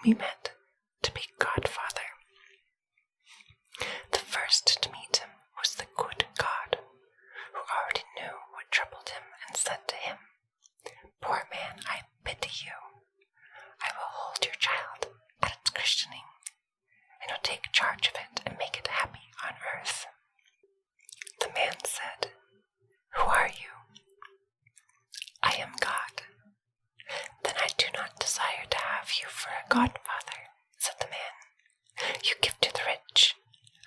we met to be Godfather. The first to meet him was the good God, who already knew what troubled him and said to him, "Poor man, I pity you. I will hold your child at its christening, and will take charge of it and make it happy on earth." The man said, "Who are you?" "I am God." "Then I do not desire to have you for a godfather," said the man. "You give to the rich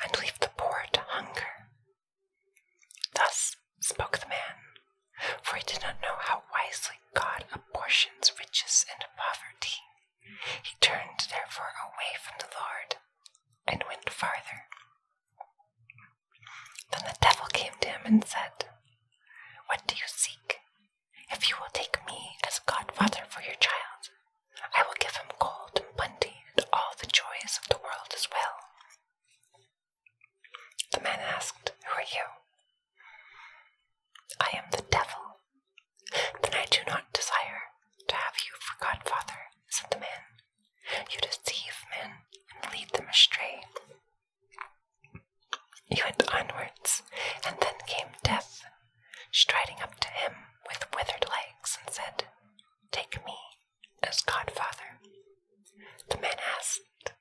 and leave the poor to hunger." Thus spoke the man, for he did not know how wisely God apportions riches and poverty. He turned therefore away from the Lord and went farther. Then the devil came to him and said, "What do you seek? If you will take me as godfather for your child, I will give him gold and plenty and all the joys of the world as well." The man asked, "Who are you?" "I am the devil." "Then I do not desire to have you for godfather," said the man. "You deceive men and lead them astray." He went onwards, and then came Death, striding up to him with withered legs, and said, "Take me as godfather." The man asked,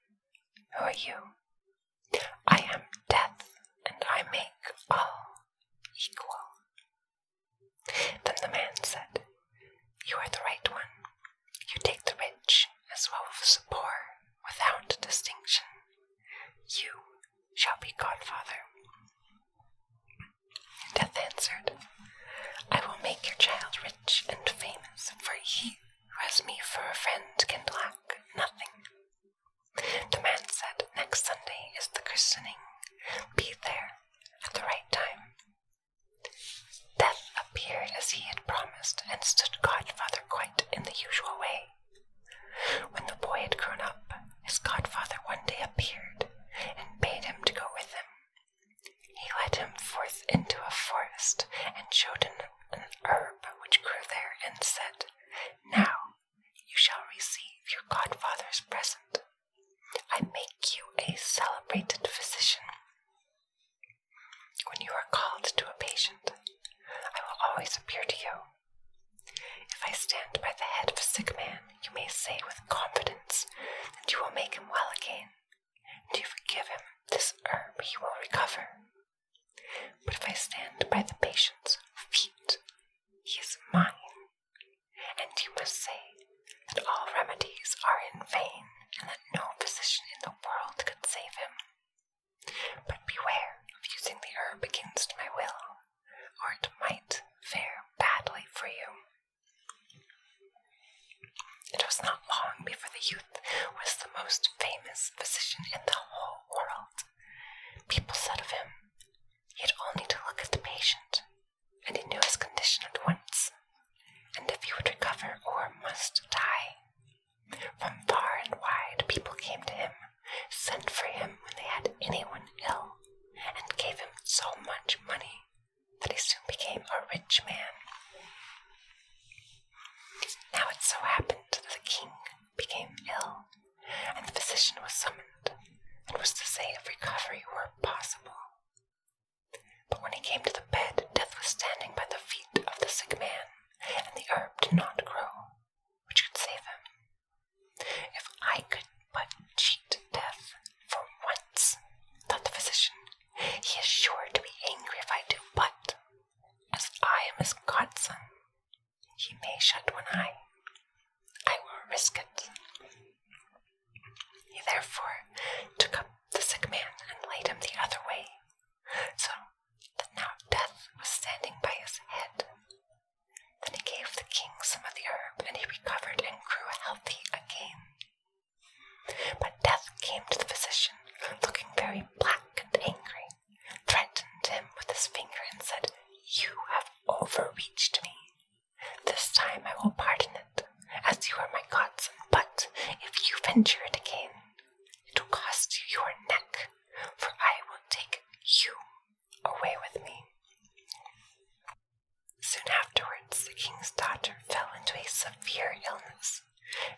"Who are you?" "I am Death, and I make all equal." Then the man said, "You are the right one. You take the rich as well as the poor, without distinction. You shall be godfather." Death answered, "I will make your child rich and famous, for he who has me for a friend can lack nothing." The man said, "Next Sunday is the christening. Be there at the right time." Death appeared as he had promised, and stood godfather quite in the usual way. When the boy had grown up, his godfather one day appeared and bade him to go with him. He led him forth into a forest and showed him an herb which grew there, and said, "Now you shall receive your godfather's present. I make you a celebrated physician. When you are called to a patient, I will always appear to you. If I stand by the head of a sick man, you may say with confidence that you will make him well again, and if you give him this herb, he will recover. But if I stand by the patient's feet, he is mine, and you must say that all remedies are in vain, and that no physician in the world could save him. But beware of using the herb against my will, or it might fare badly for you." It was not long before the youth was the most famous physician in the whole world. People said of him, he had only to look at the patient, and he knew his condition at once, and if he would recover or must die. From far and wide people came to him, sent for him when they had anyone ill, and gave him so much money that he soon became a rich man. Now it so happened that the king became ill, and the physician was summoned, and was to say if recovery were possible. But when he came to the bed, Death was standing by the feet of the sick man, and the herb did not grow, which could save him. "If I could but cheat Death for once," thought the physician, "he is sure to be angry if I do, but as I am his godson, he may shut one eye. I will risk it." He therefore took up the sick man and laid him the other way, so that now Death was standing by his head. Then he gave the king some of the herb, and he recovered and grew healthy again. But Death came to the physician, looking very black and angry, threatened him with his finger, and said, "You have overreached me. This time I will pardon it, as you are my godson, but if you venture it again, it will cost you your neck, for I will take you away with me." Soon afterwards, the king's daughter fell into a severe illness.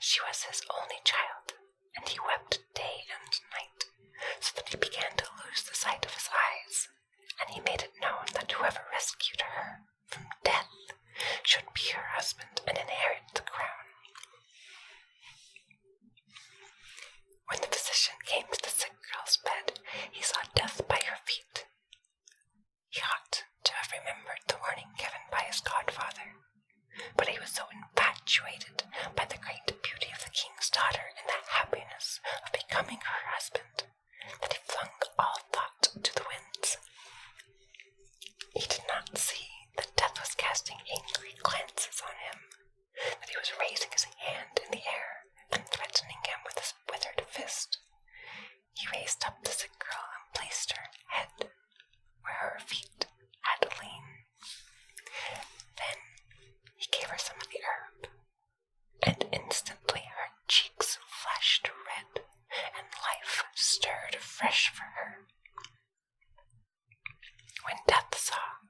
She was his only child, and he wept day and night, so that he began to lose the sight of his eyes, and he made it known that whoever rescued her from death should be her husband and inherit the crown. When the physician came to the sick girl's bed, he saw death by her feet. He ought to have remembered the warning given by his godfather, but he was so infatuated by the great beauty of the king's daughter and the happiness of becoming her husband that he flung all thought to the winds. He did not see that death was casting angry glances on him, that he was raising his hand in the air and threatening him with his withered fist. He raised up the sick girl and placed her head where her feet had lain. Then he gave her some of the herb, and instantly her cheeks flushed red, and life stirred afresh for her. When Death saw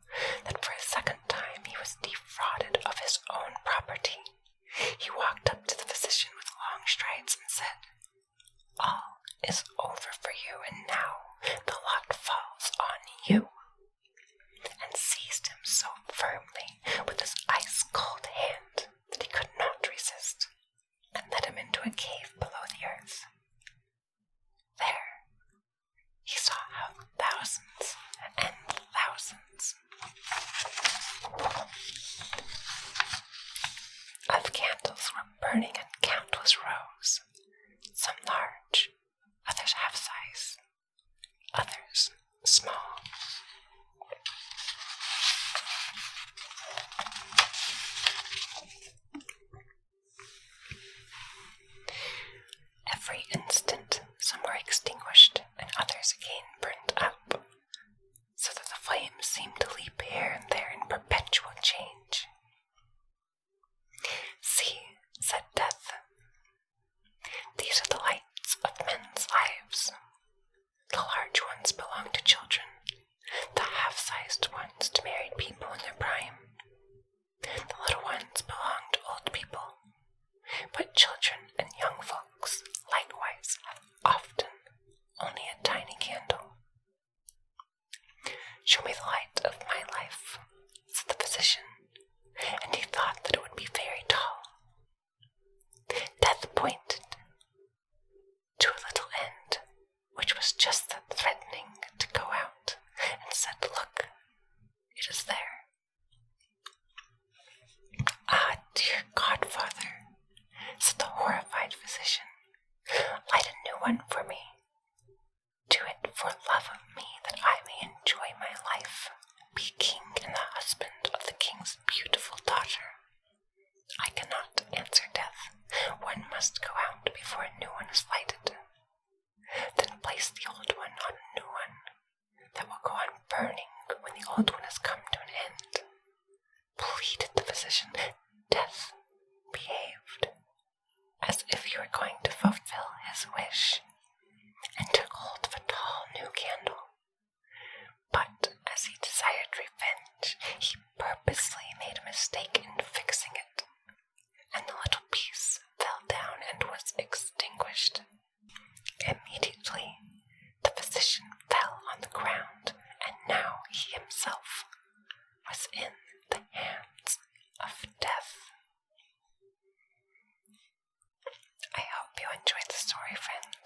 that for a second time he was defrauded of his own property, he walked up to the physician with long strides and said, "All is over for you, and now the lot falls on you," and seized him so firmly with his ice-cold hand that he could not resist, and led him into a cave below the earth. There he saw how thousands and thousands of candles were burning in countless rows, some large, others half-size, others small. Every instant some were extinguished and others again burnt up, so that the flames seemed to leap here and there in perpetual change. "See," said Death, "these are the lights of men's lives. The large ones belong to children, the half-sized ones to married people in their prime. The little ones belong to old people, but children and young folks likewise have often only a tiny candle." "Show me the light of my life," said the physician, and he thought that it would be very tall. Death pointed to a little end, which was just threatening to go out, and said, "Look, it is there." "Ah, dear godfather," said the horrified physician, "light a new one for me. Do it for love of me, that I may enjoy my life, be king and the husband of the king's beautiful daughter." "I cannot," answered Death. "One must go out before a new one is lighted." "Then place the old one on a new one, that will go on burning when the old one has come to an end," pleaded the physician. Death behaved as if he were going to fulfill his wish, and took hold of a tall new candle. But as he desired revenge, he purposely made a mistake in fixing it, and the little piece fell down and was extinguished. Immediately the physician fell on the ground, and now he himself was in the hands of Death. I hope you enjoyed the story, friends.